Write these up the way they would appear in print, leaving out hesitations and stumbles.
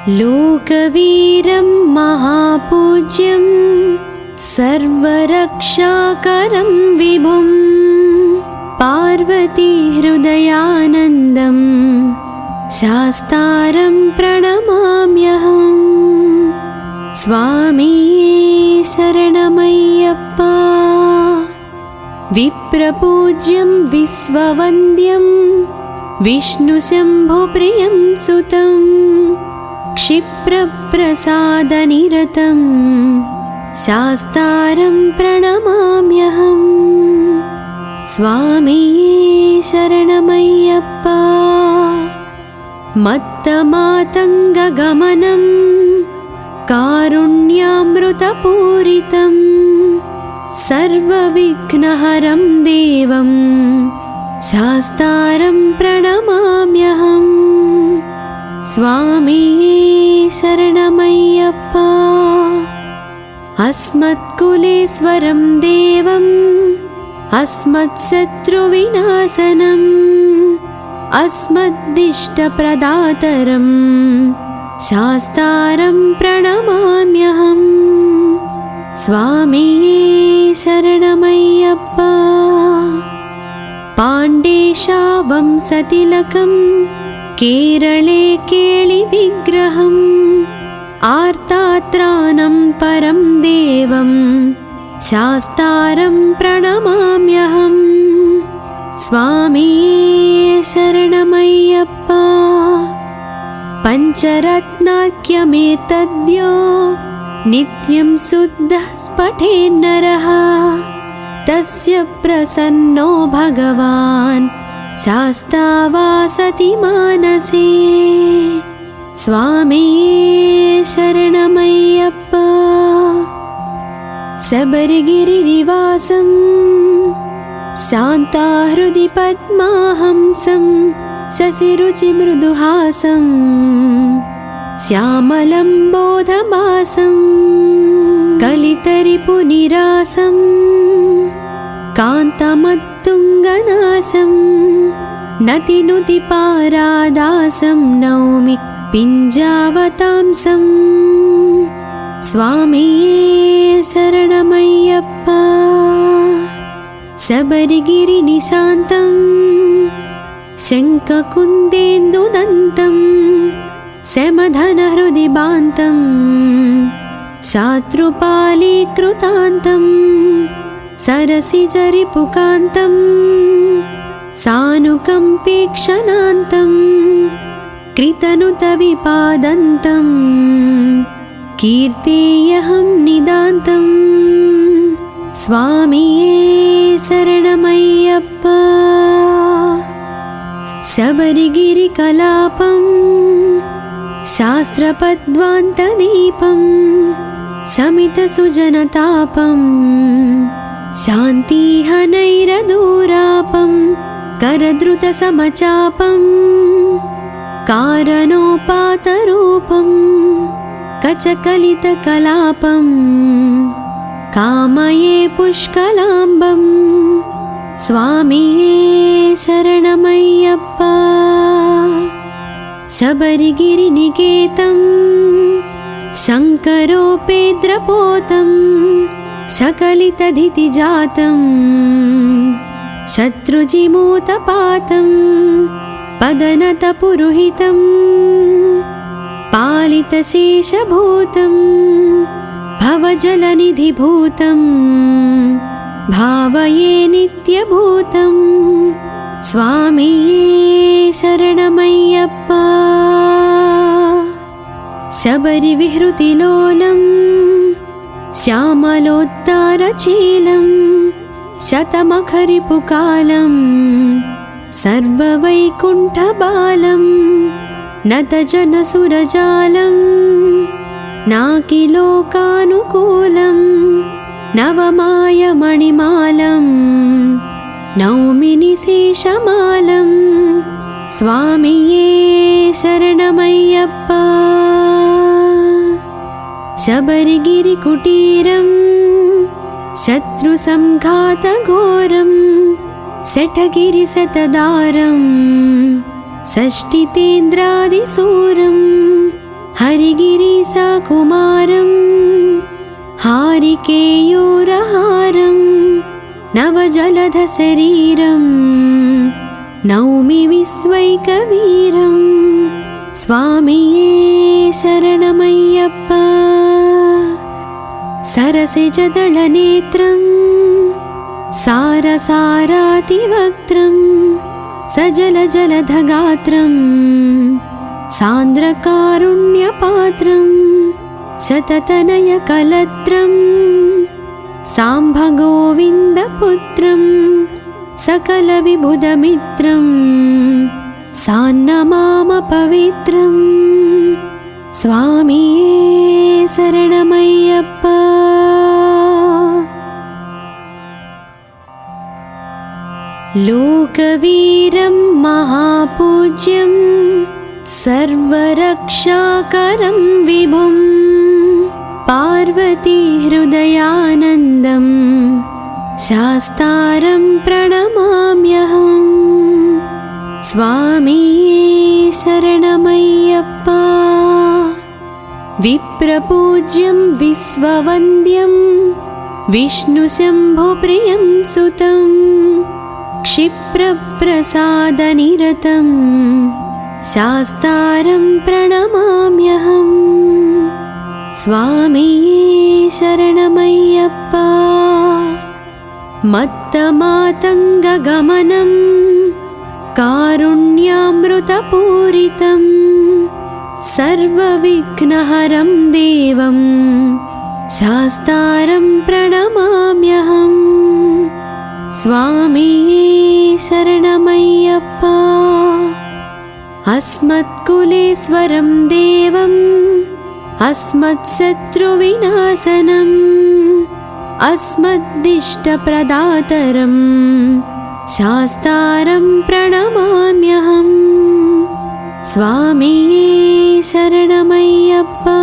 लोकवीरं महापूज्यं सर्वरक्षाकरं विभुं पार्वतीहृदयानन्दं शास्तारं प्रणमाम्यहम्। स्वामी शरणमय्यप्पा। विप्रपूज्यं विश्ववन्द्यं विष्णुशम्भुप्रियं सुतं क्षिप्रप्रसादनिरतं शास्तारं प्रणमाम्यहम्। स्वामी शरणमय्यप्पा। मत्तमातङ्गगमनं कारुण्यामृतपूरितं सर्वविघ्नहरं देवं शास्तारं प्रणमाम्यहम्। स्वामी शरणमय्यप्पा। अस्मत्कुलेश्वरं देवम् अस्मत्शत्रुविनाशनम् अस्मद्दिष्टप्रदातरं शास्तारं प्रणमाम्यहम्। स्वामी शरणमय्यप्पा। पाण्डेशावंसतिलकं केरळे केळिविग्रहम् आर्तात्रानं परं देवं शास्तारं प्रणमाम्यहम्। स्वामी शरणमय्यप्पा। पञ्चरत्नाख्यमेतद्यो नित्यं शुद्धः स्फुटेन्नरः तस्य प्रसन्नो भगवान् शास्ता वासति मानसे। स्वामी शरणमय्यप्पा। शबरिगिरिनिवासं शान्ताहृदि पद्माहंसं शशिरुचिमृदुहासं श्यामलं बोधमासं कलितरिपुनिरासं कान्तमत्तुङ्गनासं नतिनुतिपारादासं नौमि पिञ्जावतांसं। स्वामी शरणमय्यप्पा। शबरिगिरिनिशान्तं शङ्खकुन्देन्दुदन्तं शमधनहृदि बान्तं शात्रुपालीकृतान्तं सरसिजरिपुकान्तं सानुकम्पेक्षणान्तं कृतनुतविपादन्तं कीर्तेयहं निदान्तं। स्वामी शरणमय्यप्पा। शबरिगिरिकलापं शास्त्रपद्वान्तदीपं शमितसुजनतापं शान्तिहनैरदूरापं करद्रुतसमचापं कारणोपातरूपं कचकलितकलापं कामये पुष्कलाम्बं। स्वामी शरणमय्यप्पा। शबरिगिरिनिकेतं शङ्करोपेद्रपोतं सकलितधितिजातं शत्रुजिमूतपातं पदनतपुरुहितं पालितशेषभूतं भवजलनिधिभूतं भावये नित्यभूतं। स्वामी शरणमय्यप्पा। शबरिविहृतिलोलं श्यामलोद्दारचीलं शतमखरिपुकालं सर्ववैकुण्ठबालं नतजनसुरजालं नाकिलोकानुकूलं नवमायमणिमालं नौमि निशेषमालं। स्वामी शरणमय्यप्पा। शबरिगिरिकुटीरं शत्रुसंघातघोरं शठगिरिशतदारं षष्टितेन्द्रादिसूरं हरि कुमारं हारिकेयूरहारं नवजलधशरीरं नौमि विश्वैकवीरं स्वामिये शरणमय्यप्पा सरसिजदलनेत्रं सारसारातिवक्त्रं सजलजलधगात्रं सान्द्रकारुण्यपात्रं शततनयकलत्रं साम्भगोविन्दपुत्रं सकलविबुधमित्रं सान्नमामपवित्रं स्वामिये शरणमय्यप्पा लोकवीरं महापूज्यं सर्वरक्षाकरं विभुं पार्वतीहृदयानन्दं शास्तारं प्रणमाम्यहं स्वामिये शरणमय्यप्पा विप्रपूज्यं विश्ववन्द्यं विष्णुशम्भुप्रियं सुतं क्षिप्रप्रसादनिरतं शास्तारं प्रणमाम्यहं स्वामिये शरणमय्यप्पा मत्तमातङ्गगमनं कारुण्यामृतपूरितं सर्वविघ्नहरं देवं शास्तारं प्रणमाम्यहं स्वामिये शरणमय्यप्पा अस्मत्कुलेश्वरं देवम् अस्मत्शत्रुविनाशनम् अस्मद्दिष्टप्रदातरं शास्तारं प्रणमाम्यहं स्वामिये शरणमय्यप्पा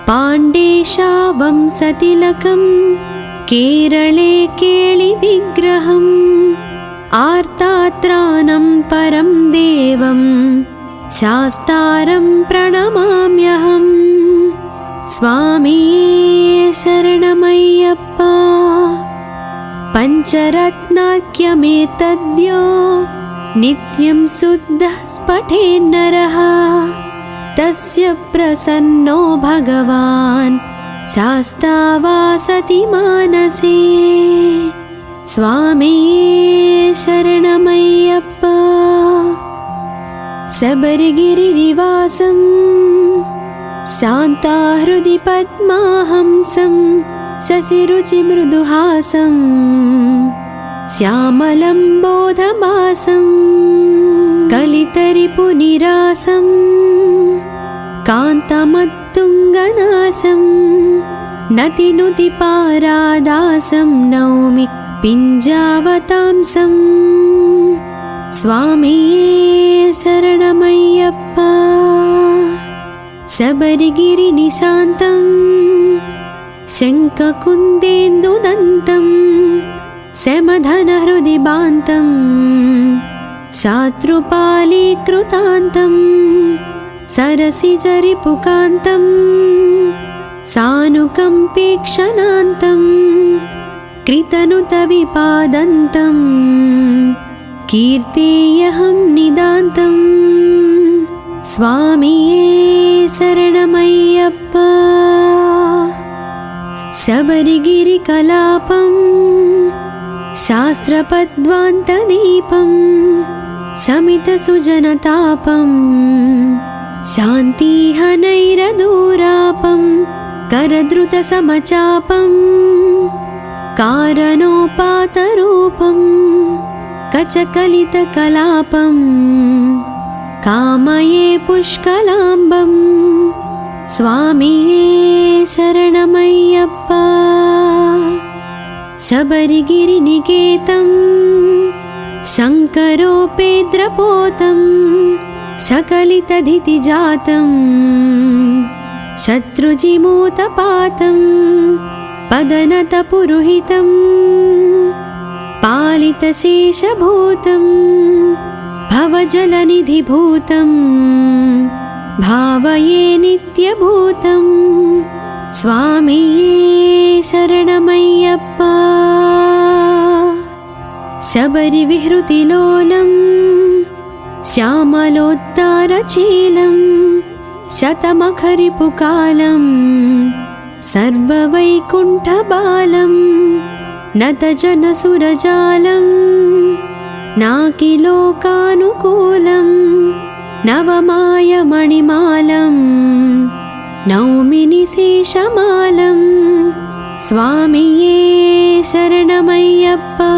पाण्डेशावंसतिलकं केरळे केळिविग्रहम् आर्तात्रानं परं देवं शास्तारं प्रणमाम्यहं स्वामिये शरणमय्यप्पा पञ्चरत्नाख्यमेतद्यो नित्यं शुद्धः स्फुटेन्नरः तस्य प्रसन्नो भगवान् शास्ता वासति मानसे स्वामिये शरणमय्यप्पा शबरिगिरिनिवासं शान्ताहृदि पद्माहंसं शशिरुचिमृदुहासं श्यामलं बोधमासं कलितरिपुनिरासं कान्तमत्तुङ्गनासं नतिनुतिपारादासं नौमि पिञ्जावतांसं स्वामिये शरणमय्यप्पा शबरिगिरिनिशान्तं शङ्खकुन्देन्दुदन्तं शमधनहृदिबान्तं शात्रुपालीकृतान्तं सरसिजरिपुकान्तं सानुकम्पेक्षणान्तं कृतनुतविपादन्तं कीर्तेयहं निदान्तं स्वामिये शरणमय्यप्पा शबरिगिरिकलापं शास्त्रपद्वान्तदीपं शमितसुजनतापं शान्तिहनैरदूरापं करद्रुतसमचापं कारणोपातरूपं कचकलितकलापं कामये पुष्कलाम्बं स्वामिये शरणमय्यप्पा शबरिगिरिनिकेतं शङ्करोपेन्द्रपोतं सकलितधितिजातं शत्रुजिमोतपातं पदनतपुरुहितं पालितशेषभूतं भवजलनिधिभूतं भावये नित्यभूतं स्वामिये शरणमय्यप्पा शबरिविहृतिलोलं श्यामलोत्तारचीलं शतमखरिपुकालं सर्ववैकुण्ठबालं नतजनसुरजालं नाकिलोकानुकूलं नवमायमणिमालं नौमि निशेषमालं स्वामिये शरणमय्यप्पा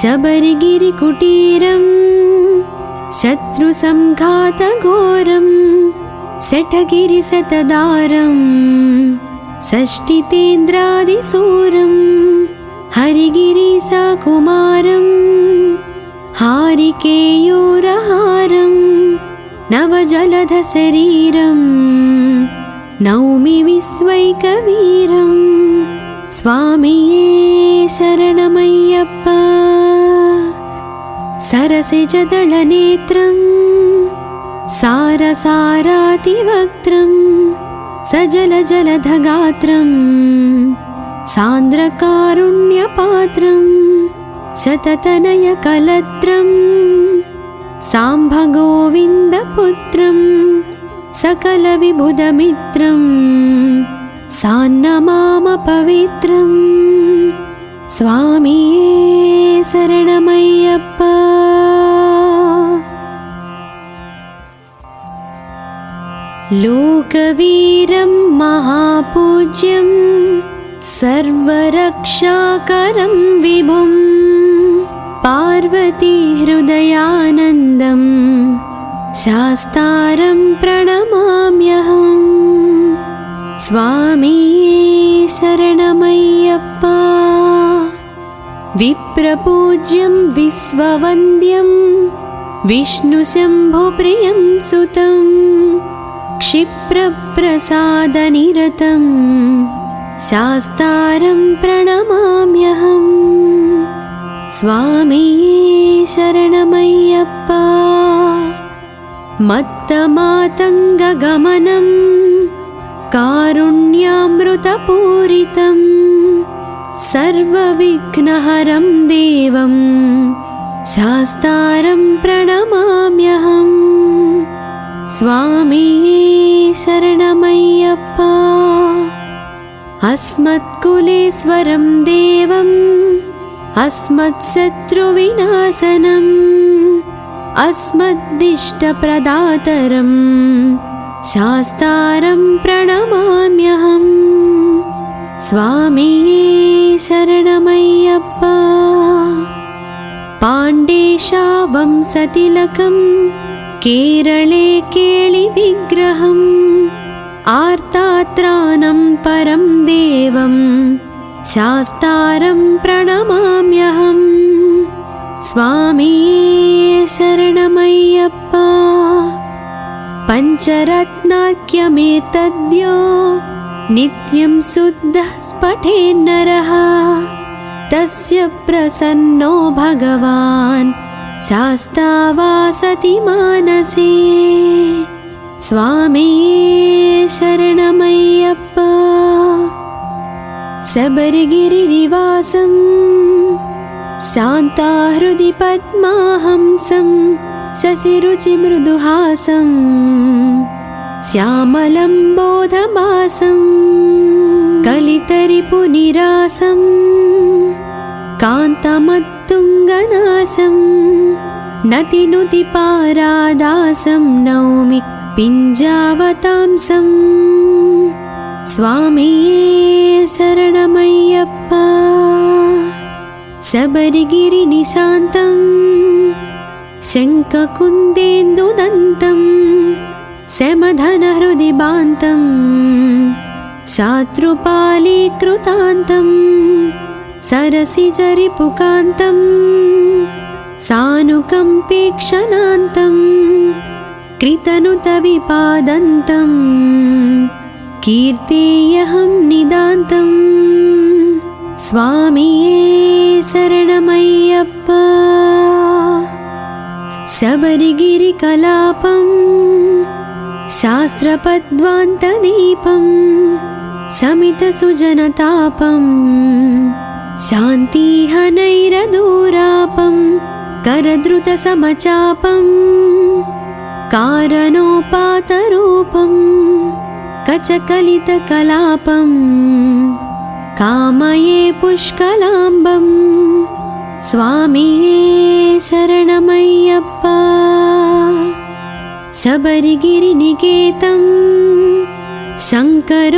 शबरिगिरिकुटीरं शत्रुसंघातघोरं शठगिरिशतदारं षष्टितेन्द्रादिसूरं हरिगिरिसाकुमारं हारिकेयूरहारं नवजलधशरीरं नौमि विश्वैकवीरं स्वामिये शरणमय्यप्पा सरसिजदलनेत्रं सारसारातिवक्त्रं सजलजलधगात्रं सान्द्रकारुण्यपात्रं शततनयकलत्रं साम्भगोविन्दपुत्रं सकलविबुधमित्रं सान्नमामपवित्रं स्वामिये शरणमय्यप्पा लोकवीरं महापूज्यं सर्वरक्षाकरं विभुं पार्वतीहृदयानन्दं शास्तारं प्रणमाम्यहं स्वामिये शरणमय्यप्पा विप्रपूज्यं विश्ववन्द्यं विष्णुशम्भुप्रियं सुतं क्षिप्रप्रसादनिरतं शास्तारं प्रणमाम्यहं स्वामिये शरणमय्यप्पा मत्तमातङ्गगमनं कारुण्यामृतपूरितं सर्वविघ्नहरं देवं शास्तारं प्रणमाम्यहं स्वामिये शरणमय्यप्पा अस्मत्कुलेश्वरं देवं अस्मत्शत्रुविनाशनम् अस्मद्दिष्टप्रदातरं शास्तारं प्रणमाम्यहं स्वामिये शरणमय्यप्पा पाण्डेशावंशतिलकं केरळे केळिविग्रहम् आर्तात्रानं परं देवं शास्तारं प्रणमाम्यहं स्वामिये शरणमय्यप्पा पञ्चरत्नाख्यमेतद्यो नित्यं शुद्धः स्फुटेन्नरः तस्य प्रसन्नो भगवान् शास्ता वासति मानसे स्वामिये शरणमय्यप्पा शबरिगिरिनिवासं शान्ताहृदि पद्माहंसं शशिरुचिमृदुहासं श्यामलं बोधमासं कलितरिपुनिरासं कान्तमत्तुङ्गनासं नतिनुतिपारादासं नौमि पिञ्जावतांसं स्वामिये शरणमय्यप्पा शबरिगिरिनिशान्तं शङ्खकुन्देन्दुदन्तं शमधनहृदिबान्तं शात्रुपालीकृतान्तं सरसिजरिपुकान्तं सानुकम्पेक्षणान्तं कृतनुतविपादन्तं कीर्तेयहं निदान्तं स्वामिये शरणमय्यप्पा शबरिगिरिकलापं शास्त्रपद्वान्तदीपं शमितसुजनतापं शान्तिहनैरदूरापं करद्रुतसमचापं कारणोपातरूपं कचकलितकलापं कामये पुष्कलाम्बं स्वामिये शरणमय्यप्पा। शबरिगिरिनिकेतं शङ्करोपेद्रपोतं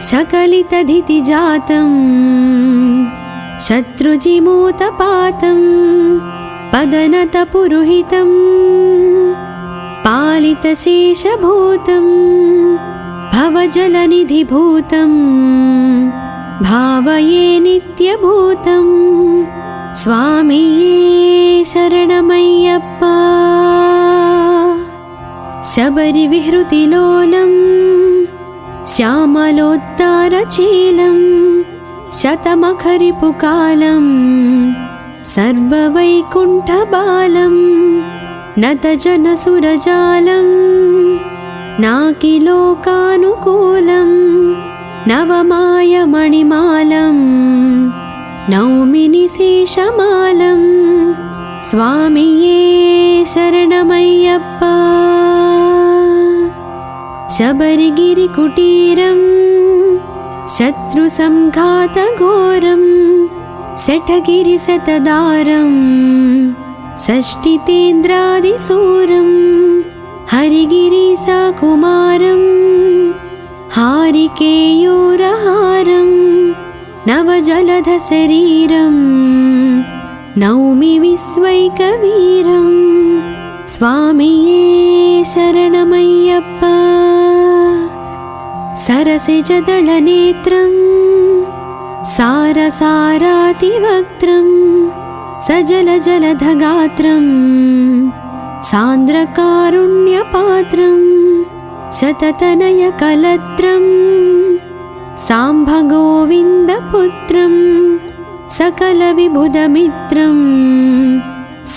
सकलितधितिजातं शत्रुजिमूतपातं पदनतपुरुहितं पालितशेषभूतं भवजलनिधिभूतं भावये नित्यभूतं स्वामिये शरणमय्यप्पा। शबरिविहृतिलोलं श्यामलोद्दारचीलं शतमखरिपुकालं सर्ववैकुण्ठबालं नतजनसुरजालं नाकिलोकानुकूलं नवमायमणिमालं नौमि निशेषमालं स्वामिये शरणमय्यप्पा। शबरिगिरिकुटीरं शत्रुसंघातघोरं शठगिरिशतदारं षष्टितेन्द्रादिसूरं हरिगिरिसाकुमारं हारिकेयूरहारं नवजलधशरीरं नौमि विश्वैकवीरं स्वामिये शरणमय्यप्पा। सरसिजदलनेत्रं सारसारातिवक्त्रं सजलजलधगात्रं सान्द्रकारुण्यपात्रं शततनयकलत्रं साम्भगोविन्दपुत्रं सकलविबुधमित्रं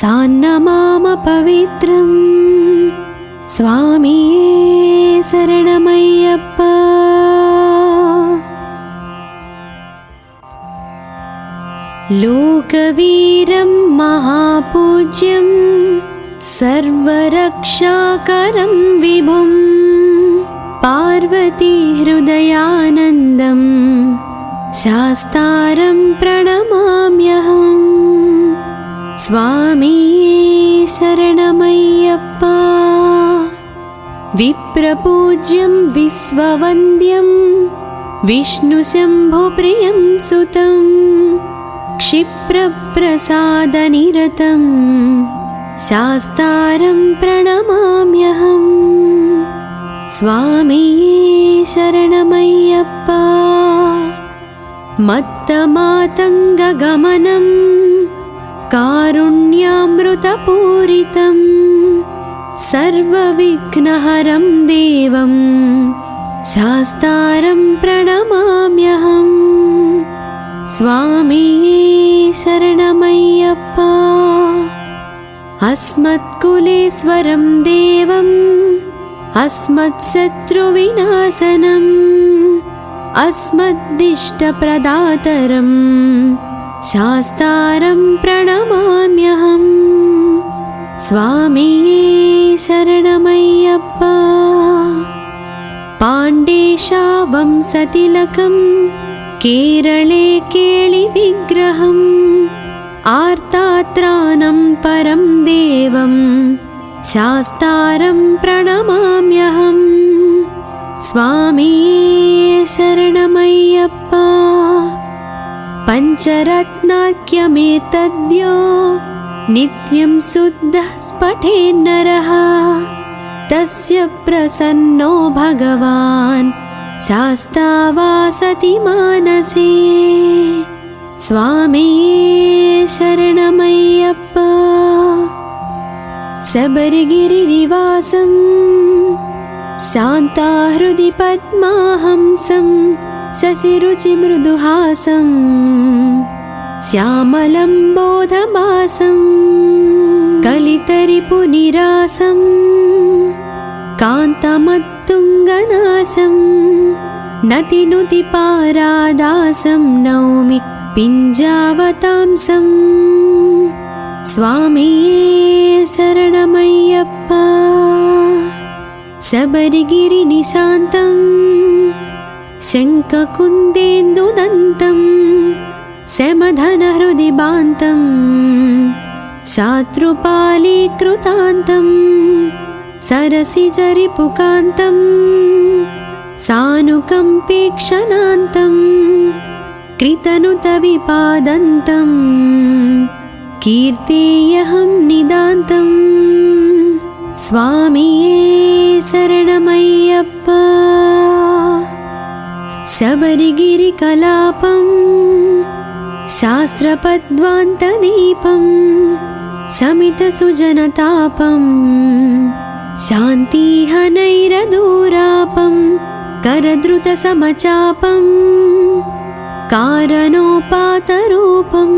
सान्नमामपवित्रं स्वामिये शरणमय्यप्पा। लोकवीरं महापूज्यं सर्वरक्षाकरं विभुं पार्वतीहृदयानन्दं शास्तारं प्रणमाम्यहं स्वामिये शरणमय्यप्पा। विप्रपूज्यं विश्ववन्द्यं विष्णुशम्भुप्रियं सुतं क्षिप्रप्रसादनिरतं शास्तारं प्रणमाम्यहं स्वामिये शरणमय्यप्पा। मत्तमातङ्गगमनं कारुण्यामृतपूरितं सर्वविघ्नहरं देवं शास्तारं प्रणमाम्यहं स्वामिये शरणमय्यप्पा। अस्मत्कुलेश्वरं देवं अस्मत्शत्रुविनाशनम् अस्मद्दिष्टप्रदातरं शास्तारं प्रणमाम्यहं स्वामिये शरणमय्यप्पा। पाण्डेशावंसतिलकं केरळे केळिविग्रहं आर्तात्रानं परं देवं शास्तारं प्रणमाम्यहं स्वामिये शरणमय्यप्पा। पञ्चरत्नाख्यमेतद्यो नित्यं शुद्धः स्फुटेन्नरः तस्य प्रसन्नो भगवान् शास्ता वासति मानसे स्वामिये शरणमय्यप्पा। शबरिगिरिनिवासं शान्ताहृदि पद्माहंसं शशिरुचिमृदुहासं श्यामलं बोधमासं కలితరిపునిరాసం కాంతమత్తుంగనాసం నతినుతిపారాదాసం నౌమి పింజావతాంసం స్వామియే శరణమయ్యప్ప. శబరిగిరి నిశాంతం శంఖకుందేందుదంతం శమధన హృదిబాంతం శాత్రుపాలీకృతాంతం సరసిజరిపుకాంతం సానుకంపేక్షణాంతం కృతనుత విపాదంతం కీర్తేయహం నిదాంతం స్వామియే శరణమయ్యప్ప. శబరిగిరి కలాపం శాస్త్రపద్వాంతదీపం శమితసుజనతాపం శాంతిహనైరదూరాపం కరద్రుత సమచాపం కారణోపాతరూపం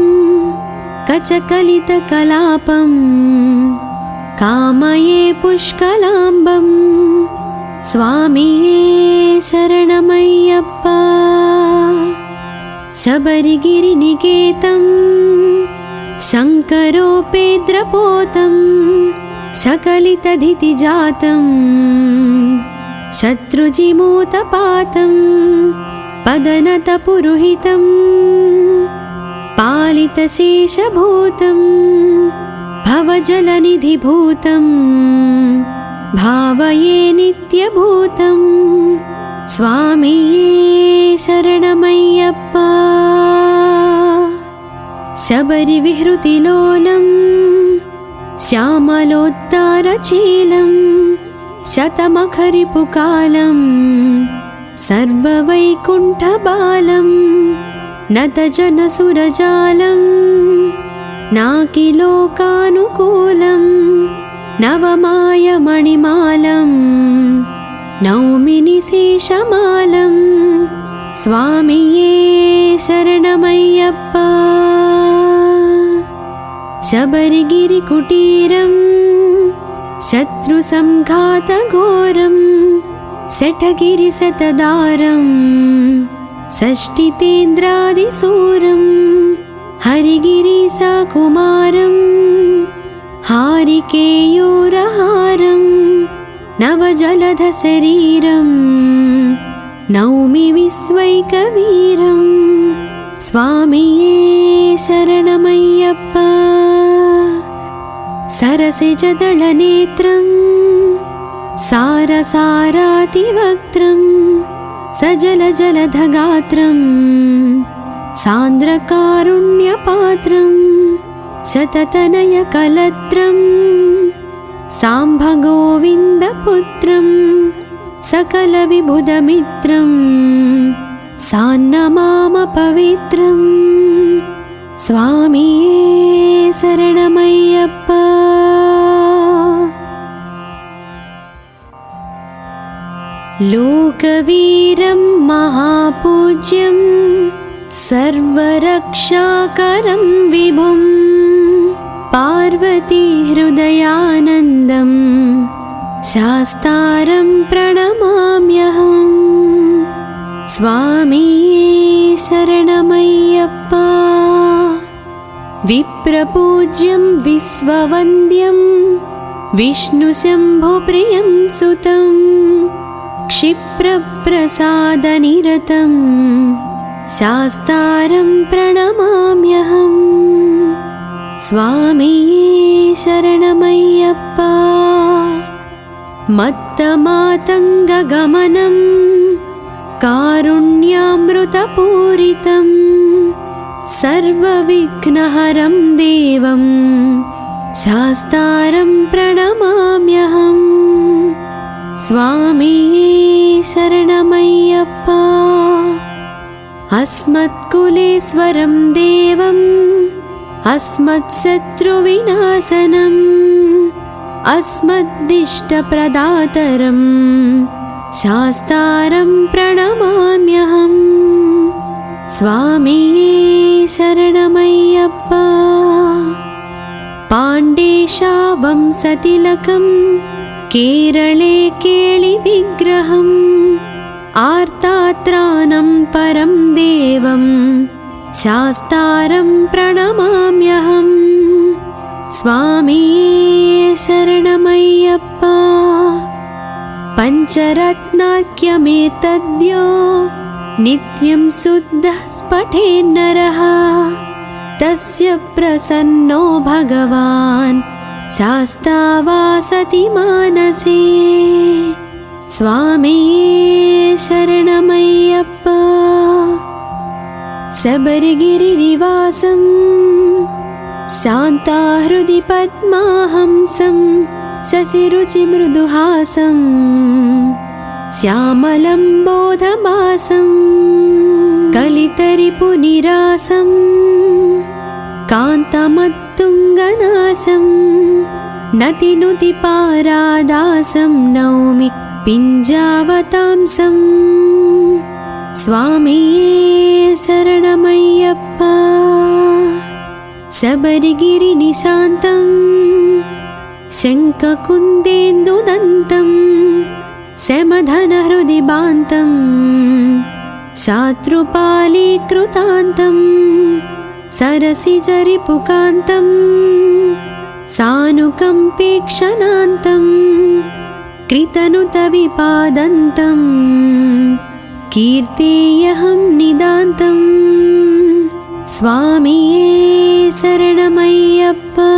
కచకలితకలాపం కామయే పుష్కలాంబం స్వామియే శరణమయ్యప్ప. శబరిగిరి నికేతం శంకరోపేద్రపోతం సకలితధితిజాతం శత్రుజిమూతపాతం పదనతపురుహితం పాలితశేషభూతం భవజలనిధిభూతం భావయే నిత్యభూతం స్వామియే శరణమయ్యప్ప. శబరి విహృతిలోలం శ్యామలోద్దారచీలం శతమఖరిపుకాలం సర్వవైకుంఠబాలం నతజనసురజాలం నాకిలోకానుకూలం నవమాయమణిమాలం నౌమి నిశేషమాలం స్వామియే శరణమయ్యప్ప. శబరిగిరి కుటీరం శత్రుసంఘాతఘోరం శఠగిరి శతదారం షష్ఠితేంద్రాదిశూరం హరిగిరీసాకుమారం హారికేయూరహారం నవజలధ శరీరం నౌమి విశ్వైకవీరం స్వామియే శరణమయ్యప్ప. సరసిజదళనేత్రం సారసారాతివక్త్రం సజలజలధగాత్రం సాంద్రకారుణ్యపాత్రం శతతనయకలత్రం సాంబగోవిందపుత్రం సకలవిబుధమిత్రం సాన్నమామ పవిత్రం స్వామియే శరణమయ్యప్ప. లోకవీరం మహాపూజ్యం సర్వరక్షాకరం విభుం పార్వతీ హృదయానందం శాస్తారం ప్రణమామ్యహం స్వామియే శరణమయ్యప్ప. విప్రపూజ్యం విశ్వవంద్యం విష్ణుశంభుప్రియం సుతం క్షిప్రప్రసాదనిరతం శాస్తారం ప్రణమామ్యహం స్వామియే శరణమయ్యప్ప. మత్తమాతంగగమనం కారుణ్యామృతపూరితం సర్వవిఘ్నహరం దేవం శాస్తారం ప్రణమామ్యహం స్వామియే శరణమయ్యప్ప. అస్మత్కులేశ్వరం దేవం అస్మత్శత్రువినాశనం అస్మద్దిష్టప్రదాతరం శాస్తారం ప్రణమామ్యహం స్వామియే శరణమయ్యప్ప. पाण्डेशावंसतिलकं केरले केळिविग्रहम् आर्तात्रानं परं देवं शास्तारं प्रणमाम्यहम्। स्वामिये शरणमय्यप्पा। पञ्चरत्नाख्यमेतद्यो नित्यं शुद्धः स्फुटेन्नरः तस्य प्रसन्नो भगवान् शास्ता वासति मानसे। स्वामिये शरणमय्यप्पा। शबरिगिरिनिवासं शान्ताहृदि पद्माहंसं शशिरुचिमृदुहासं श्यामलं बोधमासं कलितरिपुनिरासं कान्तमत्तुङ्गनासं नतिनुतिपारादासं नौमि पिञ्जावतांसं। स्वामिये शरणमय्यप्पा। शबरिगिरिनिशान्तं शङ्खकुन्देन्दुदन्तं शमधनहृदिबान्तं शात्रुपालीकृतान्तं सरसिजरिपुकान्तं सानुकम्पेक्षणान्तं कृतनुतविपादन्तं कीर्तेयहं निदान्तं। स्वामिये शरणमय्यप्पा।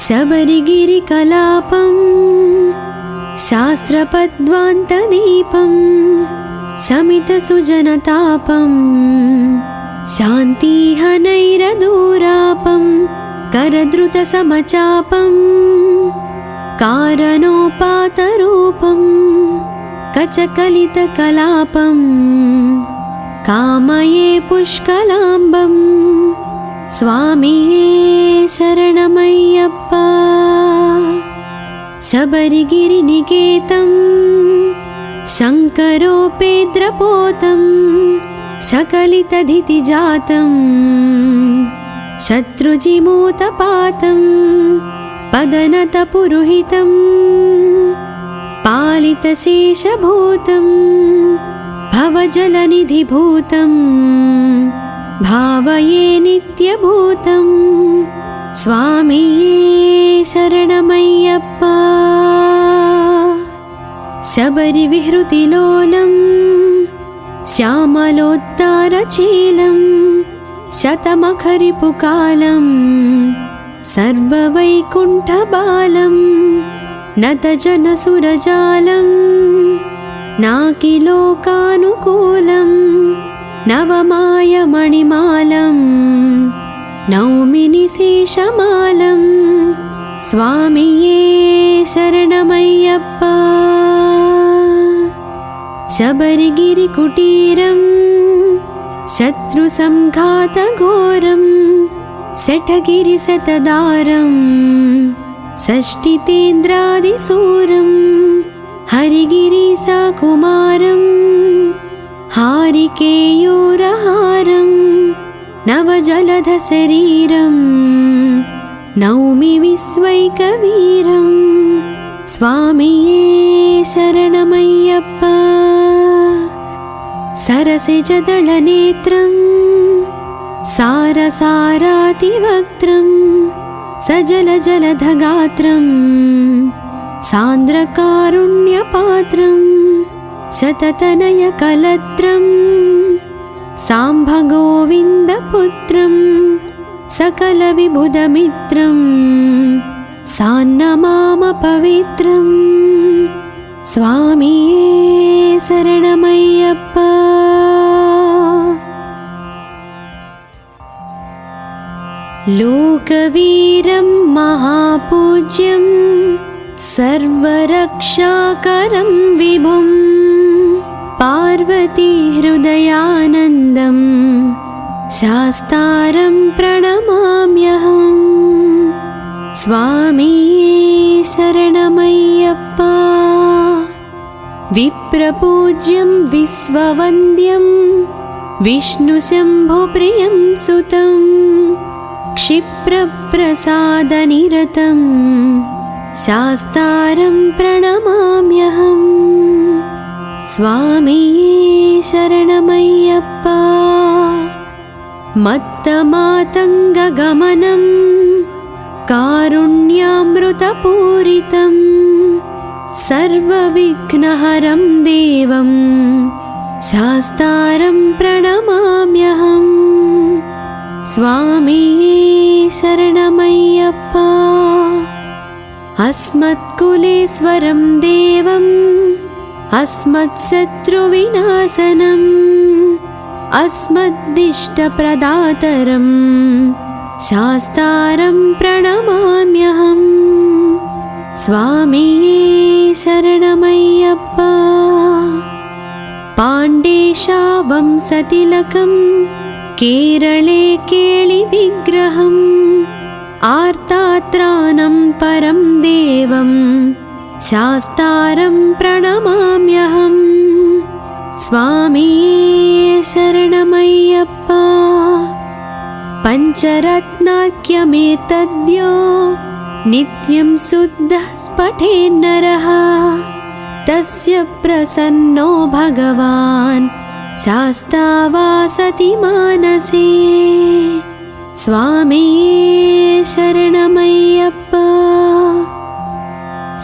शबरिगिरिकलापं शास्त्रपद्वान्तदीपं शमितसुजनतापं शान्तिहनैरदूरापं करद्रुतसमचापं कारणोपातरूपं कचकलितकलापं कामये पुष्कलाम्बं। स्वामिये शरणमय्यप्पा। शबरिगिरिनिकेतं शङ्करोपेद्रपोतं सकलितधितिजातं शत्रुजिमूतपातं पदनतपुरुहितं पालितशेषभूतं भवजलनिधिभूतं भावये नित्यभूतं। स्वामिये शरणमय्यप्पा। शबरिविहृतिलोलं श्यामलोद्दारचीलं शतमखरिपुकालं सर्ववैकुण्ठबालं नतजनसुरजालं नाकिलोकानुकूलं नवमायमणिमालं नौमि निशेषमालं। स्वामिये शरणमय्यप्पा। शबरिगिरिकुटीरं शत्रुसंघातघोरं शठगिरिशतदारं षष्टितेन्द्रादिसूरं हरिगिरिसाकुमारं हारिकेयूरहारं नवजलधशरीरं नौमि विश्वैकवीरं। स्वामिये शरणमय्यप्पा। सरसिजदलनेत्रं सारसारातिवक्त्रं सजलजलधगात्रं सान्द्रकारुण्यपात्रं शततनयकलत्रं साम्भगोविन्दपुत्रं सकलविबुधमित्रं सान्नमामपवित्रं। स्वामिये शरणमय्यप्पा। लोकवीरं महापूज्यं सर्वरक्षाकरं विभुं पार्वतीहृदयानन्दं शास्तारं प्रणमाम्यहम्। स्वामिये शरणमय्यप्पा। विप्रपूज्यं विश्ववन्द्यं विष्णुशम्भुप्रियं सुतं क्षिप्रप्रसादनिरतं शास्तारं प्रणमाम्यहम्। स्वामिये शरणमय्यप्पा। मत्तमातङ्गगमनं कारुण्यामृतपूरितं सर्वविघ्नहरं देवं शास्तारं प्रणमाम्यहम्। स्वामिये शरणमय्यप्पा। अस्मत्कुलेश्वरं देवम् अस्मत्शत्रुविनाशनम् अस्मद्दिष्टप्रदातरं शास्तारं प्रणमाम्यहम्। स्वामिये शरणमय्यप्पा। पाण्डेशा वंशतिलकं केरळे केळिविग्रहम् आर्तात्रानं परं देवं शास्तारं प्रणमाम्यहम्। स्वामिये शरणमय्यप्पा। पञ्चरत्नाख्यमेतद्यो नित्यं शुद्धः स्फुटेन्नरः तस्य प्रसन्नो भगवान् शास्ता वासति मानसे। स्वामिये शरणमय्यप्पा।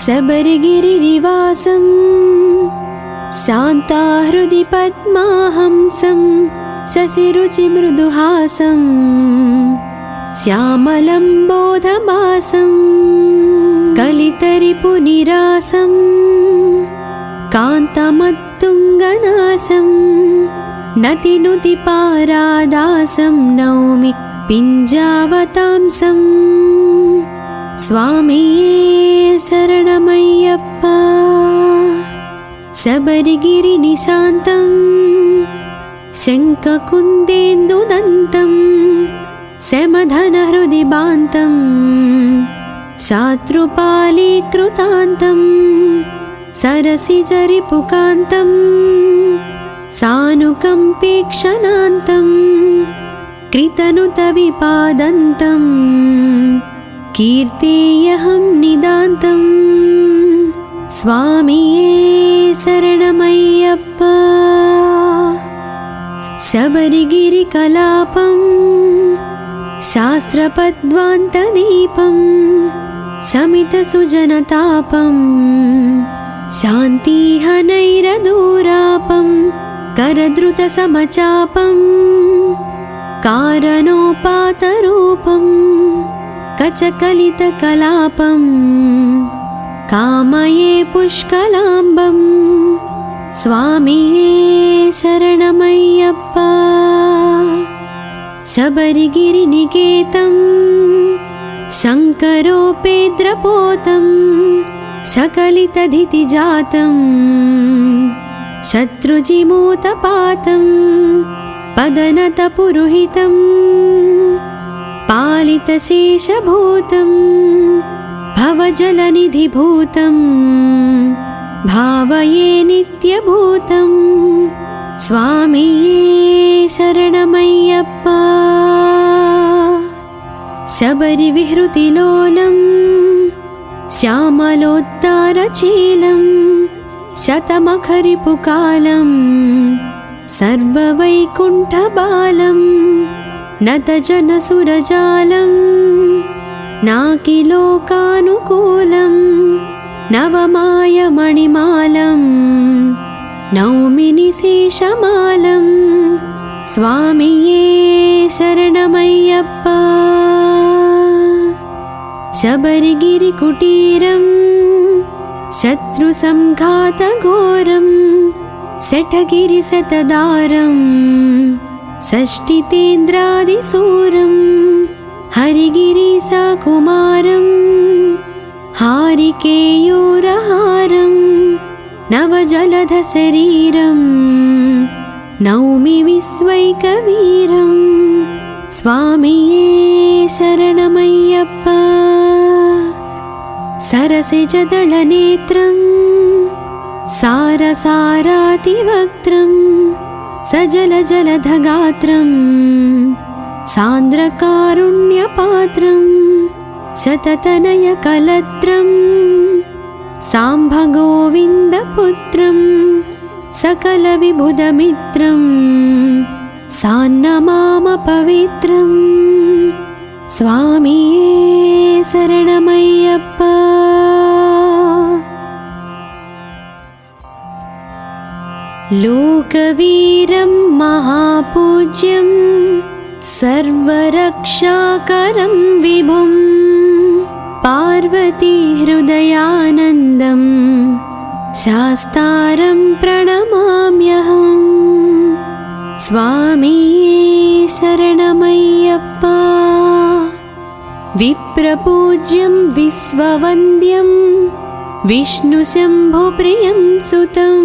शबरिगिरिनिवासं शान्ताहृदि पद्माहंसं शशिरुचिमृदुहासं श्यामलं बोधमासं कलितरिपुनिरासं कान्तमत्तुङ्गनासं नतिनुतिपारादासं नौमि पिञ्जावतांसं। स्वामिये शरणमय्यप्पा। शबरिगिरिनिशान्तं शङ्खकुन्देन्दुदन्तं शमधनहृदि बान्तं शात्रुपालीकृतान्तं सरसिजरिपुकान्तं सानुकम्पेक्षणान्तं कृतनुतविपादन्तं कीर्तेयहं निदान्तम्। स्वामिये शरणमय्यप्पा। शबरिगिरिकलापं शास्त्रपद्वान्तदीपं शमितसुजनतापं शान्तिहनैरदूरापं करद्रुतसमचापं कारणोपातरूपं कचकलितकलापं कामये पुष्कलाम्बं। स्वामिये शरणमय्यप्पा। शबरिगिरिनिकेतं शङ्करोपेद्रपोतं सकलितधितिजातं शत्रुजिमोतपातं पदनतपुरुहितं पालितशेषभूतं भवजलनिधिभूतं भावये नित्यभूतं। स्वामिये शरणमय्यप्पा। शबरिविहृतिलोलं श्यामलोद्दारचीलं शतमखरिपुकालं सर्ववैकुण्ठबालं नतजनसुरजालं नाकिलोकानुकूलं नवमायमणिमालं नौमि निशेषमालं। स्वामिये शरणमय्यप्पा। शबरिगिरिकुटीरं शत्रुसंघातघोरं शठगिरिशतदारं षष्टितेन्द्रादिसूरं हरिगिरिसाकुमारं हारिकेयूरहारं नवजलधशरीरं नौमि विश्वैकवीरं। स्वामिये शरणमय्यप्पा। सरसिजदलनेत्रं सारसारातिवक्त्रं सजलजलधगात्रं सान्द्रकारुण्यपात्रं शततनयकलत्रं साम्भगोविन्दपुत्रं सकलविबुधमित्रं सान्नमामपवित्रं स्वामिये शरणमय्यप्पा। लोकवीरं महापूज्यं सर्वरक्षाकरं विभुं पार्वतीहृदयानन्दं शास्तारं प्रणमाम्यहम्। स्वामिये शरणमय्यप्पा। विप्रपूज्यं विश्ववन्द्यं विष्णुशम्भुप्रियं सुतं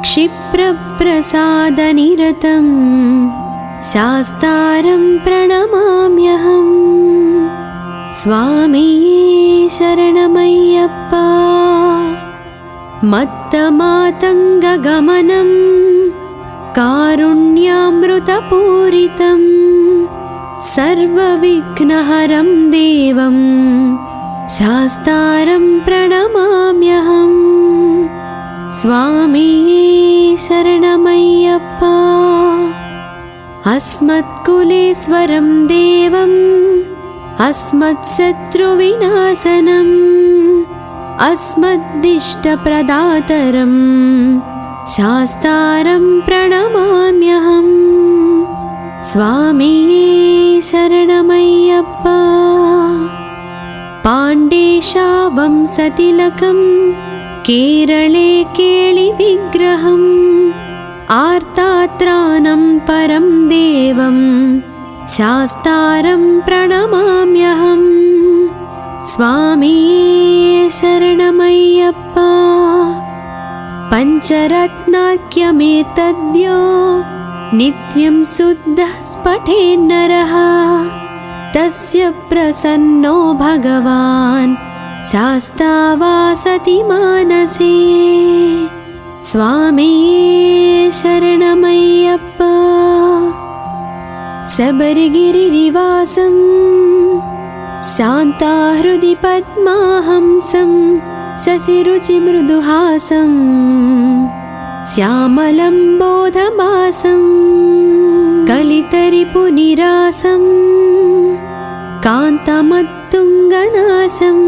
क्षिप्रप्रसादनिरतं शास्तारं प्रणमाम्यहम्। स्वामिये शरणमय्यप्पा। मत्तमातङ्गगमनं कारुण्यामृतपूरितं सर्वविघ्नहरं देवं शास्तारं प्रणमाम्यहम्। स्वामिये शरणमय्यप्पा। अस्मत्कुलेश्वरं देवम् अस्मत्शत्रुविनाशनम् अस्मद्दिष्टप्रदातरं शास्तारं प्रणमाम्यहम्। स्वामिये शरणमय्यप्पा। पाण्डेशावंसतिलकं केरळे केळिविग्रहम् आर्तात्रानं परं देवं शास्तारं प्रणमाम्यहम्। स्वामिये शरणमय्यप्पा। पञ्चरत्नाख्यमेतद्यो नित्यं शुद्धः स्फुटेन्नरः तस्य प्रसन्नो भगवान् शास्ता वासति मानसे। स्वामिये शरणमय्यप्पा। शबरिगिरिनिवासं शान्ताहृदि पद्माहंसं शशिरुचिमृदुहासं श्यामलं बोधमासं कलितरिपुनिरासं कान्तमत्तुङ्गनासं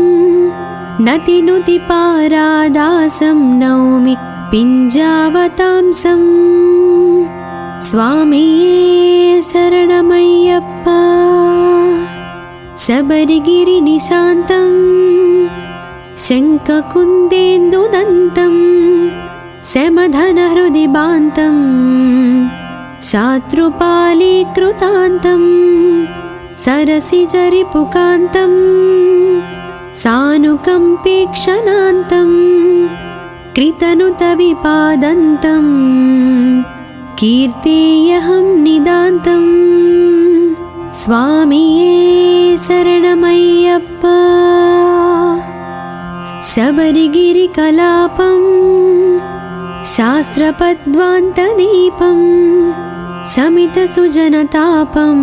नतिनुतिपारादासं नौमि पिञ्जावतांसं। स्वामिये शरणमय्यप्पा। शबरिगिरिनिशान्तं शङ्खकुन्देन्दुदन्तं शमधनहृदिबान्तं शात्रुपालीकृतान्तं सरसिजरिपुकान्तं सानुकम्पेक्षणान्तं कृतनुतविपादन्तं कीर्तेयहं निदान्तं। स्वामिये शरणमय्यप्पा। शबरिगिरिकलापं शास्त्रपद्वान्तदीपं शमितसुजनतापं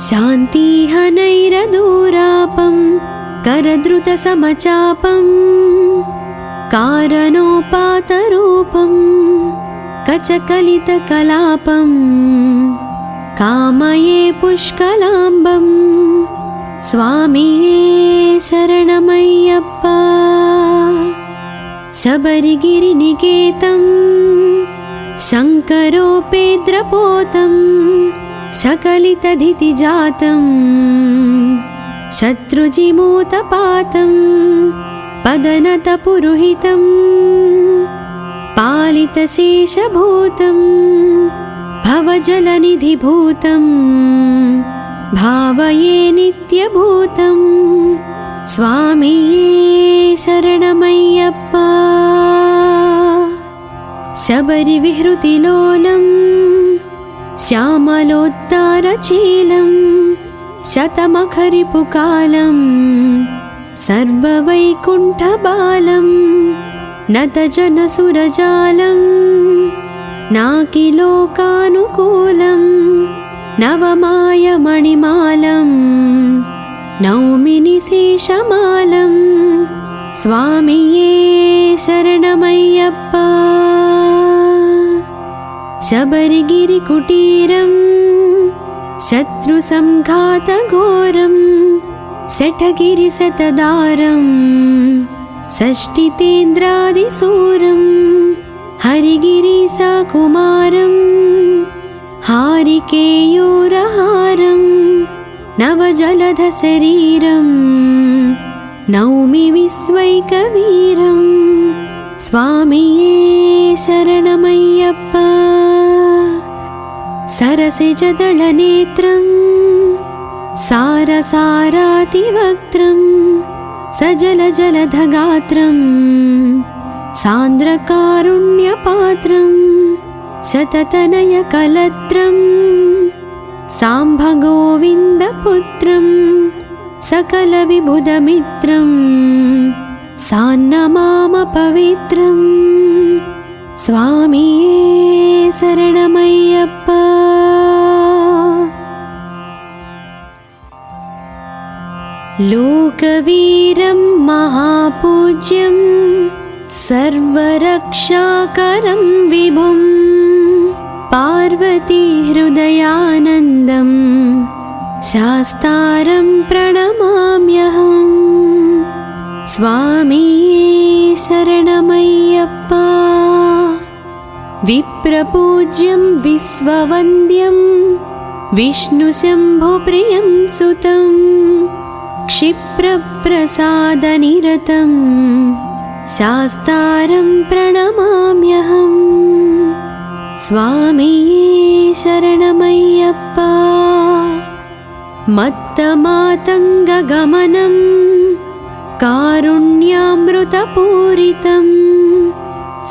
शान्तिहनैरदूरापं करद्रुतसमचापं कारणोपातरूपं कचकलितकलापं कामये पुष्कलाम्बं। स्वामिये शरणमय्यप्पा। शबरिगिरिनिकेतं शङ्करोपेन्द्रपोतं सकलितधितिजातं शत्रुजिमोतपातं पदनतपुरुहितं पालितशेषभूतं भवजलनिधिभूतं भावये नित्यभूतं। स्वामिये शरणमय्यप्पा। शबरिविहृतिलोलं श्यामलोद्दारचीलं शतमखरिपुकालं सर्ववैकुण्ठबालं नतजनसुरजालं नाकिलोकानुकूलं नवमायमणिमालं नौमि निशेषमालं स्वामिये शरणमय्यप्पा शबरिगिरिकुटीरं शत्रुसंघातघोरं शठगिरिशतदारं षष्टितेन्द्रादिसूरं हरिगिरिसाकुमारं हारिकेयूरहारं नवजलधशरीरं नौमि विश्वैकवीरं स्वामिये शरणमय्यप्पा सरसिजदलनेत्रं सारसारातिवक्त्रं सजलजलधगात्रं सान्द्रकारुण्यपात्रं शततनयकलत्रं साम्भगोविन्दपुत्रं सकलविबुधमित्रं सान्नमामपवित्रं स्वामिये शरणमय्यप्पा लोकवीरं महापूज्यं सर्वरक्षाकरं विभुं पार्वतीहृदयानन्दं शास्तारं प्रणमाम्यहं स्वामिये शरणमय्यप्पा विप्रपूज्यं विश्ववन्द्यं विष्णुशम्भुप्रियं सुतं क्षिप्रप्रसादनिरतं शास्तारं प्रणमाम्यहं स्वामिये शरणमय्यप्पा मत्तमातङ्गगमनं कारुण्यामृतपूरितं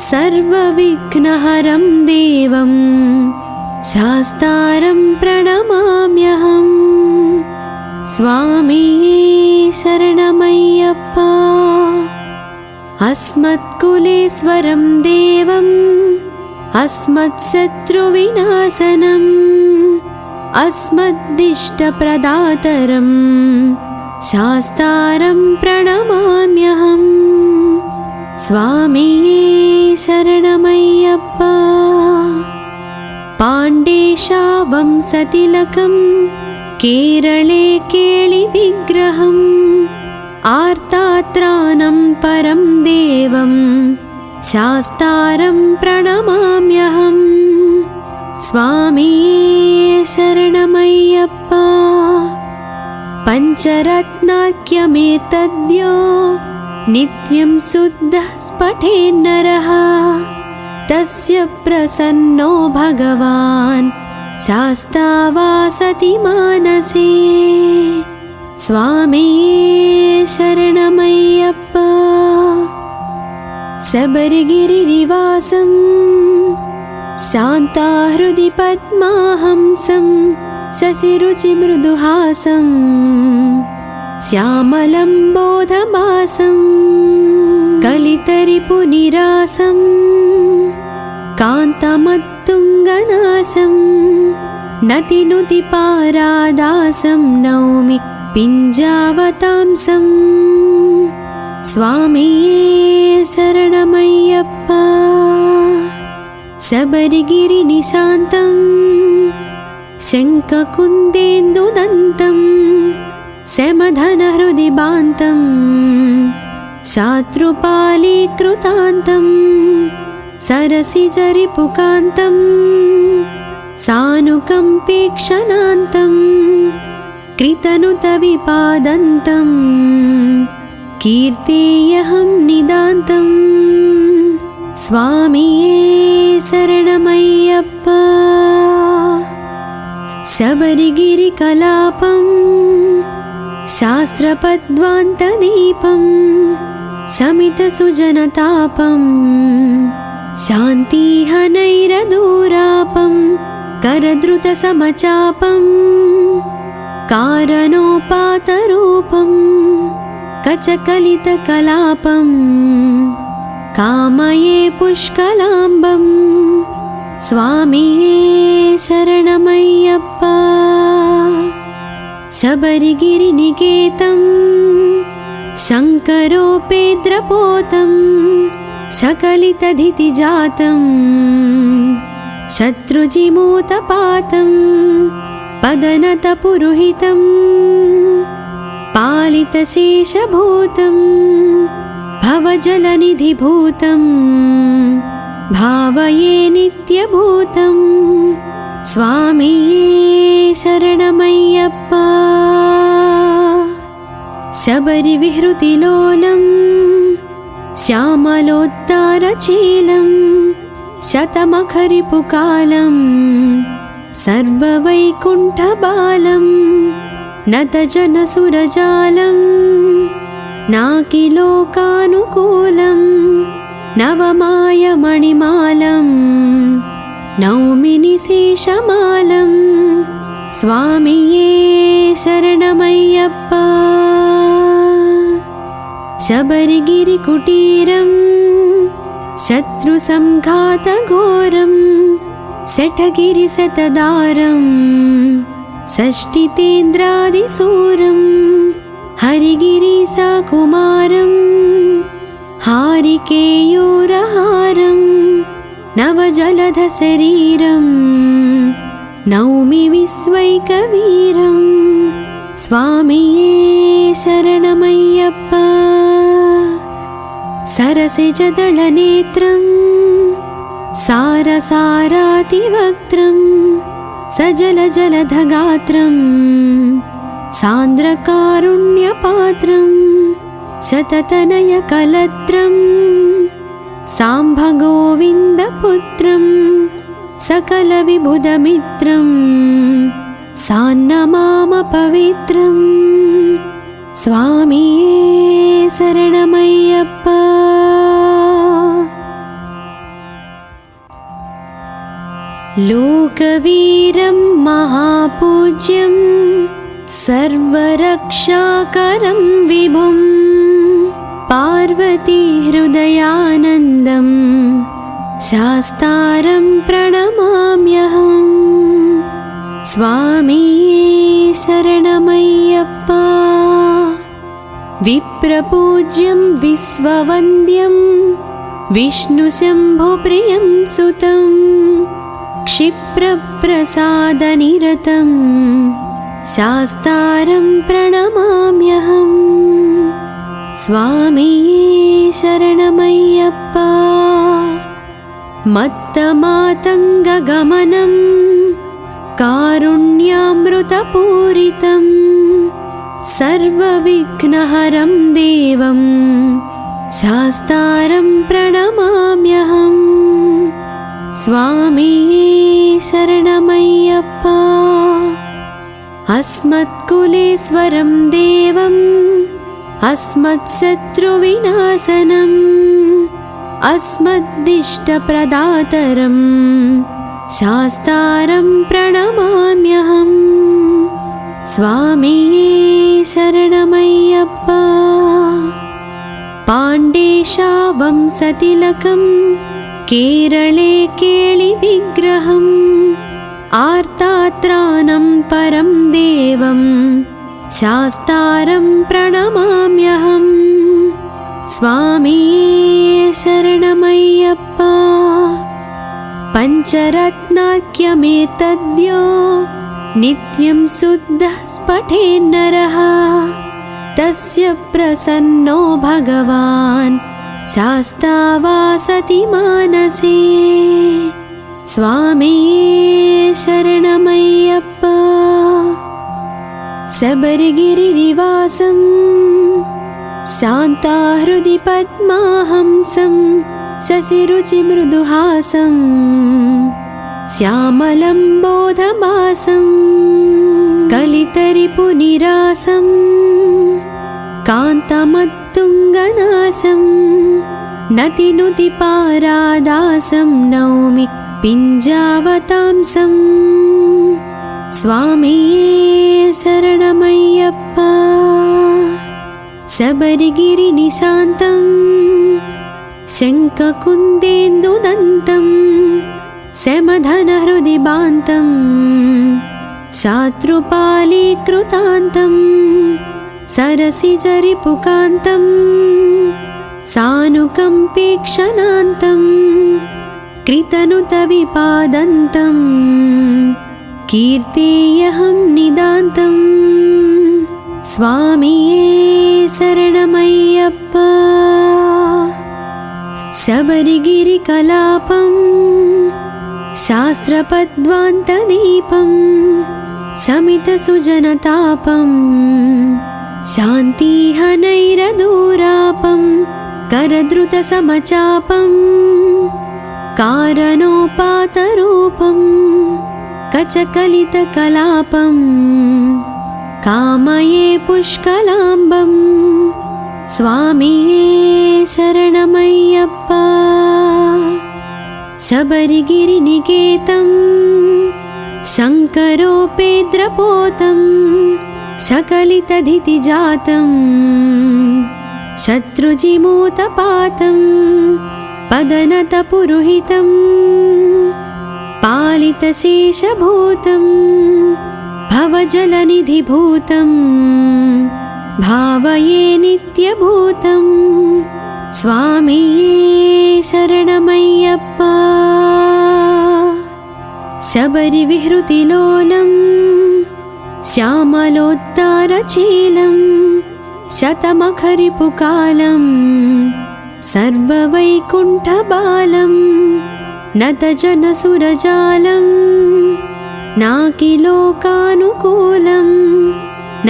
सर्वविघ्नहरं देवं शास्तारं प्रणमाम्यहं स्वामिये शरणमय्यप्पा अस्मत्कुलेश्वरं देवं अस्मत्शत्रुविनाशनम् अस्मद्दिष्टप्रदातरं शास्तारं प्रणमाम्यहं स्वामिये शरणमय्यप्पा पाण्डेशावंशतिलकं केरळे केळिविग्रहम् आर्तात्रानं परं देवं शास्तारं प्रणमाम्यहं स्वामिये शरणमय्यप्पा पञ्चरत्नाख्यमेतद्यो नित्यं शुद्धः स्फुटेन्नरः तस्य प्रसन्नो भगवान् शास्ता वासति मानसे स्वामिये शरणमय्यप्पा शबरिगिरिनिवासं शान्ताहृदि पद्माहंसं शशिरुचिमृदुहासं श्यामलं बोधमासं कलितरिपुनिरासं कान्तमत्तुङ्गनासं नतिनुतिपारादासं नौमि पिञ्जावतांसं स्वामिये शरणमय्यप्पा शबरिगिरिनिशान्तं शङ्खकुन्देन्दुदन्तं शमधनहृदिबान्तं शात्रुपालीकृतान्तं सरसिजरिपुकान्तं सानुकम्पेक्षणान्तं कृतनुतविपादन्तं कीर्तेयहं निदान्तं स्वामिये शरणमय्यप्पा शबरिगिरिकलापं शास्त्रपद्वान्तदीपं शमितसुजनतापं शान्तिहनैरदूरापं करद्रुतसमचापं कारणोपातरूपं कचकलितकलापं कामये पुष्कलाम्बं స్వామియే శరణమయ్యప్ప. శబరిగిరినికేతం శంకరోపేద్రపోతం సకలితధితిజాతం శత్రుజిమూతపాతం పదనతపురుహితం పాలితశేషభూతం భవజలనిధిభూతం భావయే నిత్యభూతం. స్వామియే శరణమయ్యప్ప. శబరివిహృతిలోలం శ్యామలోద్దారచీలం శతమఖరిపుకాలం సర్వవైకుంఠబాలం నతజనసురజాలం నాకిలోకానుకూలం నవమాయమణిమాలం నౌమి నిశేషమాలం. స్వామియే శరణమయ్యప్ప. శబరిగిరికుటీరం శత్రుసంఘాతఘోరం శఠగిరిశతదారం షష్ఠితేంద్రాదిశూరం హరిగిరీశకుమారం హారికేయూరహారం నవజలధశరీరం నౌమి విశ్వైకవీరం. స్వామియే శరణమయ్యప్ప. సరసిజదళనేత్రం సారసారాతివక్త్రం సజలజలధగాత్రం సాంద్రకారుణ్యపాత్రం శతతనయకలత్రం సాంబగోవిందపుత్రం సకలవిబుధమిత్రం సాన్నమామ పవిత్రం. స్వామియే శరణమయ్యప్ప. లోకవీరం మహాపూజ్యం సర్వరక్షాకరం విభుం పార్వతీహృదయానందం శాస్తారం ప్రణమామ్యహం. స్వామియే శరణమయ్యప్ప. విప్రపూజ్యం విశ్వవంద్యం విష్ణుశంభుప్రియం సుతం క్షిప్రప్రసాదనిరతం శాస్తారం ప్రణమామ్యహం. స్వామియే శరణమయ్యప్ప. మత్తమాతంగగమనం కారుణ్యామృతపూరితం సర్వవిఘ్నహరం దేవం శాస్తారం ప్రణమామ్యహం. స్వామియే శరణమయ్యప్ప. అస్మత్కులేశ్వరం దేవం అస్మత్శత్రువినాశనం అస్మద్దిష్టప్రదాతరం శాస్తారం ప్రణమామ్యహం. స్వామియే శరణమయ్యప్ప. పాండేశా వంశతిలకం కేరళే కేళివిగ్రహం ఆర్తాత్రాణం పరం దేవం శాస్తారం ప్రణమామ్యహం. స్వామియే శరణమయ్యప్ప. పంచరత్నాఖ్యమేతద్యో నిత్యం శుద్ధః స్ఫుటేన్నరః తస్య ప్రసన్నో భగవాన్ శాస్తా వాసతి మానసే. స్వామియే శరణమయ్యప్ప. శబరిగిరినివాసం శాంతాహృది పద్మాహంసం శశిరుచిమృదుహాసం శ్యామలం బోధమాసం కలితరిపునిరాసం కాంతమత్తుంగనాసం నతినుతిపారాదాసం నౌమి పింజావతాంసం. స్వామియే శరణమయ్యప్ప. శబరిగిరినిశాంతం శంఖకుందేందుదంతం समधनहृदि बान्तं शात्रुपालीकृतान्तं सरसिजरिपुकान्तं सानुकम्पेक्षणान्तं कृतनुतविपादन्तं कीर्तेयहं निदान्तं स्वामिये शरणमय्यप्पा। शबरिगिरिकलापं शास्त्रपद्वान्तदीपं शमितसुजनतापं शान्तिहनैरदूरापं करद्रुतसमचापं कारणोपातरूपं कचकलितकलापं कामये पुष्कलाम्बं स्वामिये शरणमय्यप्पा। शबरिगिरिनिकेतं शङ्करोपेद्रपोतं सकलितधितिजातं शत्रुजिमूतपातं पदनतपुरुहितं पालितशेषभूतं भवजलनिधिभूतं भावये नित्यभूतं स्वामिये शरणमय्यप्पा। शबरिविहृतिलोलं श्यामलोद्दारचीलं शतमखरिपुकालं सर्ववैकुण्ठबालं नतजनसुरजालं नाकिलोकानुकूलं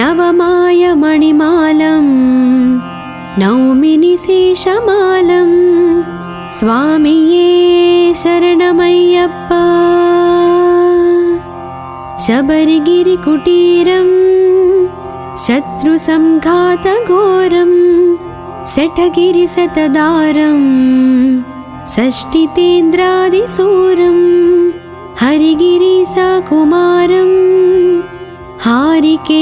नवमायमणिमालं नौमि निशेषमालं स्वामिये शरणमय्यप्पा। शबरिगिरिकुटीरं शत्रुसंघातघोरं शठगिरिशतदारं षष्टितेन्द्रादिसूरं हरिगिरिसाकुमारं हारिकेयूरहारं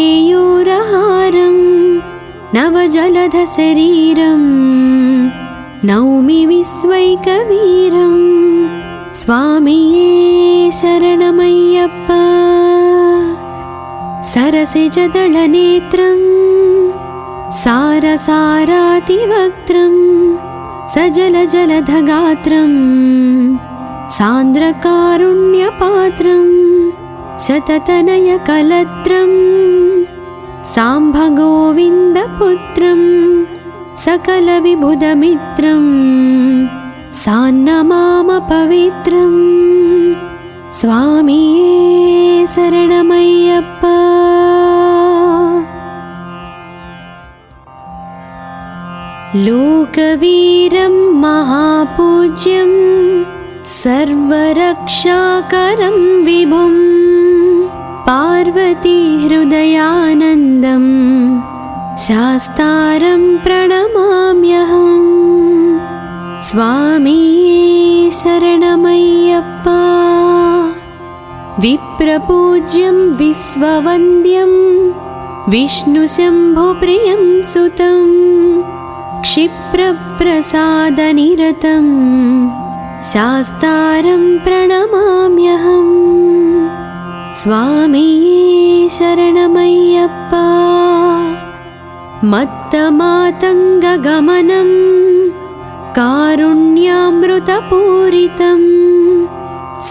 नवजलधशरीरं नौमि विश्वैकवीरं स्वामिये शरणमय्यप्पा। सरसिजदलनेत्रं सारसारातिवक्त्रं सजलजलधगात्रं सान्द्रकारुण्यपात्रं शततनयकलत्रं साम्भगोविन्दपुत्रं सकलविबुधमित्रं सान्नमामपवित्रं स्वामिये शरणमय्यप्पा। लोकवीरं महापूज्यं सर्वरक्षाकरं विभुं पार्वतीहृदयानन्दं शास्तारं प्रणमाम्यहं स्वामिये शरणमय्यप्पा। विप्रपूज्यं विश्ववन्द्यं विष्णुशम्भुप्रियं सुतं क्षिप्रप्रसादनिरतं शास्तारं प्रणमाम्यहं स्वामिये शरणमय्यप्पा। मत्तमातङ्गगमनं कारुण्यामृतपूरितं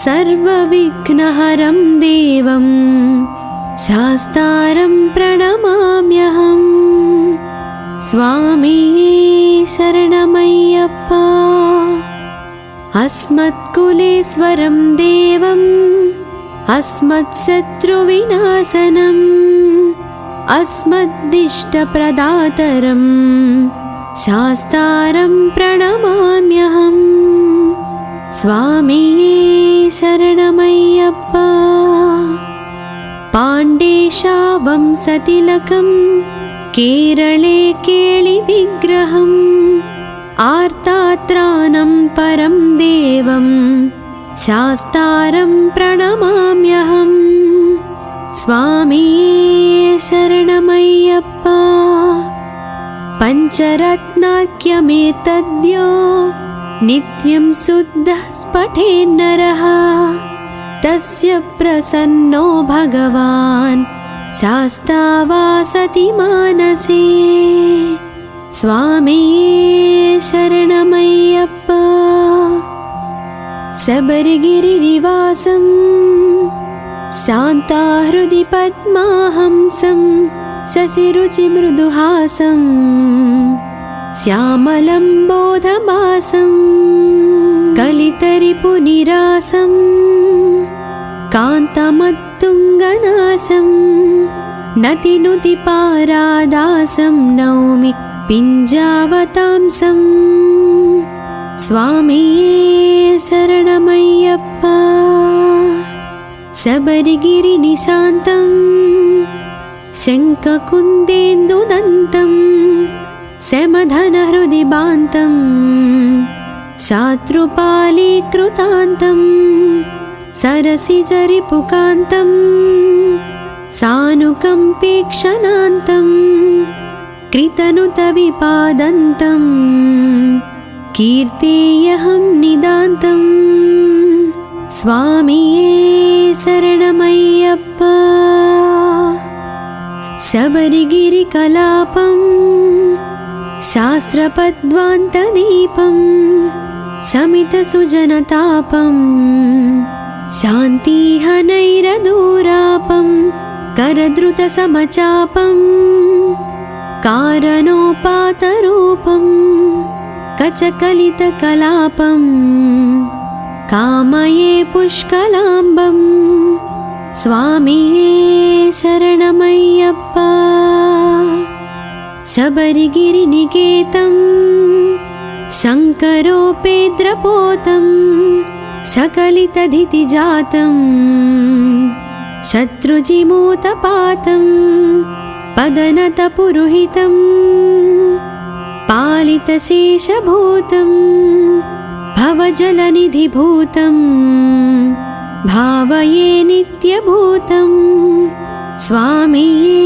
सर्वविघ्नहरं देवं शास्तारं प्रणमाम्यहं स्वामिये शरणमय्यप्पा। अस्मत्कुलेश्वरं देवं अस्मत्शत्रुविनाशनम् अस्मद्दिष्टप्रदातरं शास्तारं प्रणमाम्यहं स्वामिये शरणमय्यप्पा। पाण्डेशावंसतिलकं केरळे केळिविग्रहम् आर्तात्रानं परं देवं शास्तारं प्रणमाम्यहं स्वामिये शरणमय्यप्पा। पञ्चरत्नाख्यमेतद्यो नित्यं शुद्धः स्फटेन्नरः तस्य प्रसन्नो भगवान् शास्ता वासति मानसे। स्वामिये शरणमय्यप्पा। शबरिगिरिनिवासं शान्ताहृदि पद्माहंसं शशिरुचिमृदुहासं श्यामलं बोधमासं कलितरिपुनिरासं कान्तमत्तुङ्गनासं नतिनुतिपारादासं नौमि पिञ्जावतांसं। स्वामिये शरणमय्यप्पा। शबरिगिरिनिशान्तं शङ्खकुन्देन्दुदन्तं शमधनहृदिबान्तं शात्रुपालीकृतान्तं सरसिजरिपुकान्तं सानुकम्पेक्षणान्तं कृतनुतविपादन्तं कीर्तेयहं निदान्तं। स्वामिये शरणमय्यप्पा। शबरिगिरिकलापं शास्त्रपद्वान्तदीपं शमितसुजनतापं शान्तिहनैरदूरापं करद्रुतसमचापं कारणोपातरूपं कचकलितकलापं कामये पुष्कलाम्बं। स्वामिये शरणमय्यप्पा। शबरिगिरिनिकेतं शङ्करोपेद्रपोतं सकलितधितिजातं शत्रुजिमूतपातं पदनतपुरुहितं पालितशेषभूतं भवजलनिधिभूतं भावये नित्यभूतं। स्वामिये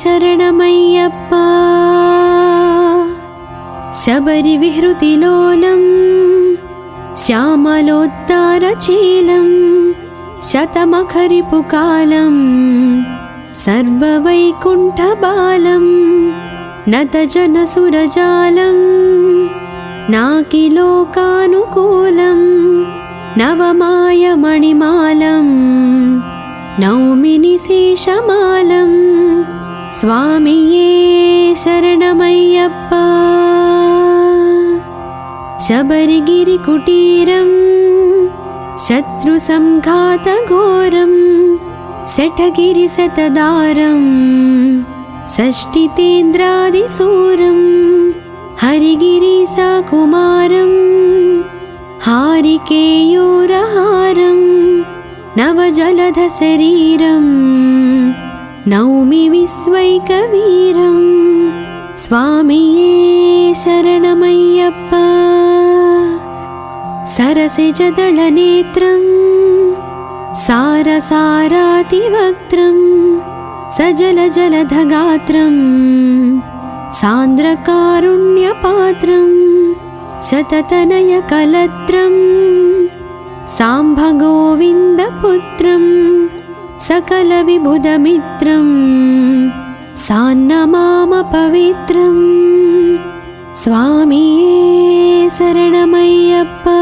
शरणमय्यप्पा। शबरिविहृतिलोलं श्यामलोद्दारचीलं शतमखरिपुकालं सर्ववैकुण्ठबालं नतजनसुरजालं नाकिलोकानुकूलं नवमायमणिमालं नौमि निशेषमालं। स्वामिये शरणमय्यप्पा। शबरिगिरिकुटीरं शत्रुसंघातघोरं शठगिरिशतदारं षष्टितेन्द्रादिसूरं हरिगिरिसाकुमारं हारिकेयूरहारं नवजलधशरीरं नौमि विश्वैकवीरं। स्वामिये शरणमय्यप्पा। सरसिजदलनेत्रं सारसारातिवक्त्रं सजलजलधगात्रं सान्द्रकारुण्यपात्रं शततनयकलत्रं साम्भगोविन्दपुत्रं सकलविबुधमित्रं सान्नमामपवित्रं। स्वामिये शरणमय्यप्पा।